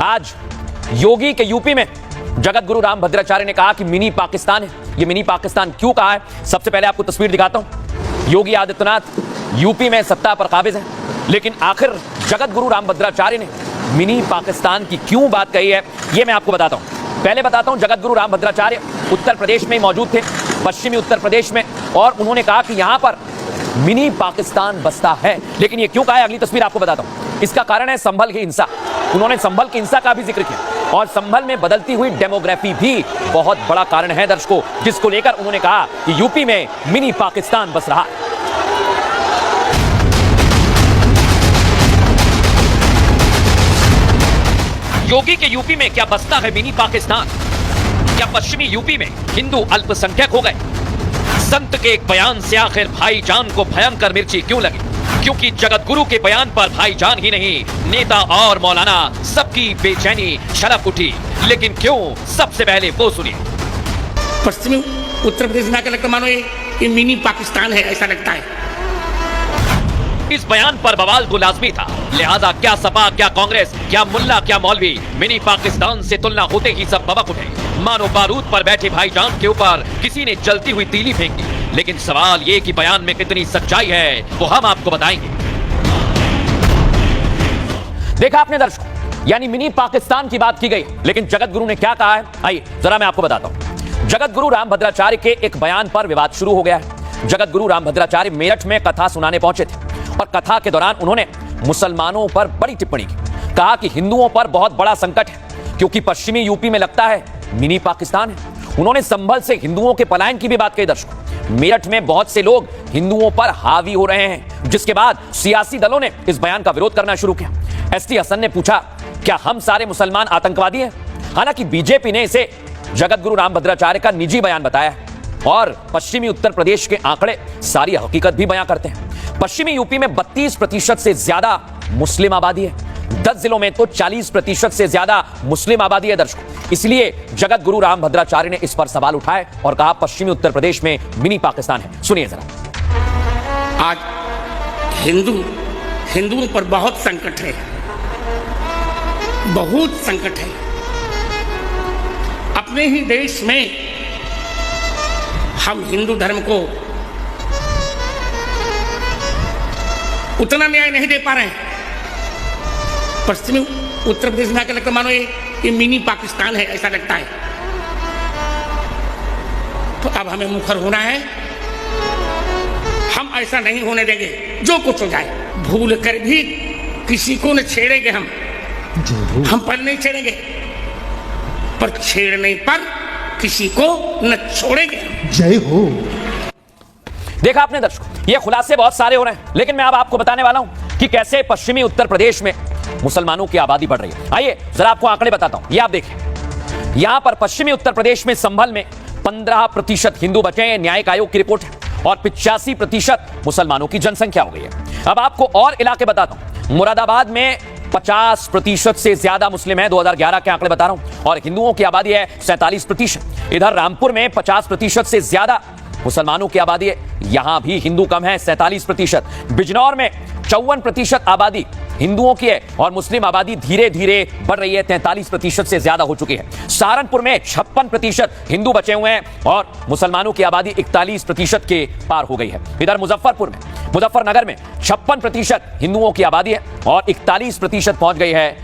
आज योगी के यूपी में जगत गुरु रामभद्राचार्य ने कहा कि मिनी पाकिस्तान है। ये मिनी पाकिस्तान क्यों कहा है, सबसे पहले आपको तस्वीर दिखाता हूं। योगी आदित्यनाथ यूपी में सत्ता पर काबिज है, लेकिन आखिर जगत गुरु रामभद्राचार्य ने मिनी पाकिस्तान की क्यों बात कही है, ये मैं आपको बताता हूं। पहले बताता हूं, जगत गुरु रामभद्राचार्य उत्तर प्रदेश में मौजूद थे, पश्चिमी उत्तर प्रदेश में, और उन्होंने कहा कि यहां पर मिनी पाकिस्तान बसता है। लेकिन ये क्यों कहा है, अगली तस्वीर आपको बताता हूं। इसका कारण है संभल की हिंसा। उन्होंने संभल की हिंसा का भी जिक्र किया, और संभल में बदलती हुई डेमोग्राफी भी बहुत बड़ा कारण है दर्शकों, जिसको लेकर उन्होंने कहा कि यूपी में मिनी पाकिस्तान बस रहा। योगी के यूपी में क्या बसता है मिनी पाकिस्तान? क्या पश्चिमी यूपी में हिंदू अल्पसंख्यक हो गए? संत के एक बयान से आखिर भाईजान को भयंकर मिर्ची क्यों लगी? क्योंकि जगत गुरु के बयान पर भाईजान ही नहीं, नेता और मौलाना सबकी बेचैनी छलक उठी। लेकिन क्यों, सबसे पहले वो सुनिए। पश्चिमी उत्तर प्रदेश में आकर लगता मानो ये मिनी पाकिस्तान है, ऐसा लगता है। इस बयान पर बवाल तो लाजमी था, लिहाजा क्या सपा, क्या कांग्रेस, क्या मुल्ला, क्या मौलवी, मिनी पाकिस्तान से तुलना होते ही सब बबक उठे, मानो बारूद पर बैठे भाईजान के ऊपर किसी ने जलती हुई तीली फेंकी। लेकिन सवाल ये कि बयान में कितनी सच्चाई है, वो हम आपको बताएंगे। देखा आपने दर्शकों, यानी मिनी पाकिस्तान की बात की गई, लेकिन जगत गुरु ने क्या कहा है, आइए जरा मैं आपको बताता हूं। जगत गुरु रामभद्राचार्य के एक बयान पर विवाद शुरू हो गया है। जगत गुरु रामभद्राचार्य मेरठ में कथा सुनाने पहुंचे थे, और कथा के दौरान उन्होंने मुसलमानों पर बड़ी टिप्पणी की। कहा कि हिंदुओं पर बहुत बड़ा संकट है, क्योंकि पश्चिमी यूपी में लगता है मिनी पाकिस्तान है। उन्होंने संभल से हिंदुओं के पलायन की भी बात कही दर्शकों। मेरठ में बहुत से लोग हिंदुओं पर हावी हो रहे हैं, जिसके बाद सियासी दलों ने इस बयान का विरोध करना शुरू किया। एसटी हसन ने पूछा, क्या हम सारे मुसलमान आतंकवादी हैं? हालांकि बीजेपी ने इसे जगत गुरु रामभद्राचार्य का निजी बयान बताया है, और पश्चिमी उत्तर प्रदेश के आंकड़े सारी हकीकत भी बयां करते हैं। पश्चिमी यूपी में 32% से ज्यादा मुस्लिम आबादी है, 10 जिलों में तो 40% से ज्यादा मुस्लिम आबादी है दर्शकों। इसलिए जगत गुरु रामभद्राचार्य ने इस पर सवाल उठाए और कहा पश्चिमी उत्तर प्रदेश में मिनी पाकिस्तान है। सुनिए जरा। आज हिंदुओं पर बहुत संकट है, बहुत संकट है। अपने ही देश में हम हिंदू धर्म को उतना न्याय नहीं दे पा रहे हैं। पश्चिमी उत्तर प्रदेश में आकर लगता मानो ये मिनी पाकिस्तान है, ऐसा लगता है। तो अब हमें मुखर होना है, हम ऐसा नहीं होने देंगे। जो कुछ हो जाए, भूल कर भी किसी को न छेड़ेंगे हम पर नहीं छेड़ेंगे, पर छेड़ने पर किसी को न छोड़ेंगे। जय हो। देखा आपने दर्शकों, ये खुलासे बहुत सारे हो रहे हैं, लेकिन मैं अब आपको बताने वाला हूं कि कैसे पश्चिमी उत्तर प्रदेश में मुसलमानों की आबादी बढ़ रही है। आइए जरा आपको आंकड़े बताता हूं। ये आप देखिए, यहां पर पश्चिमी उत्तर प्रदेश में संभल में 15% हिंदू बचे हैं, न्यायिक आयोग की रिपोर्ट है, और 85% मुसलमानों की जनसंख्या हो गई है। अब आपको और इलाके बताता हूं। मुरादाबाद में 50% से ज्यादा मुस्लिम है, 2011 के आंकड़े बता रहा हूं, और हिंदुओं की आबादी है 47%। इधर रामपुर में 50% से ज्यादा मुसलमानों की आबादी है, यहां भी हिंदू कम है, 47%। बिजनौर में 54% आबादी हिंदुओं की है, और मुस्लिम आबादी धीरे धीरे बढ़ रही है, 43% से ज्यादा हो चुकी है। सहारनपुर में 56% हिंदू बचे हुए हैं, और मुसलमानों की आबादी 41% के पार हो गई है। इधर मुजफ्फरनगर में 56% हिंदुओं की आबादी है, और 41% पहुंच गई है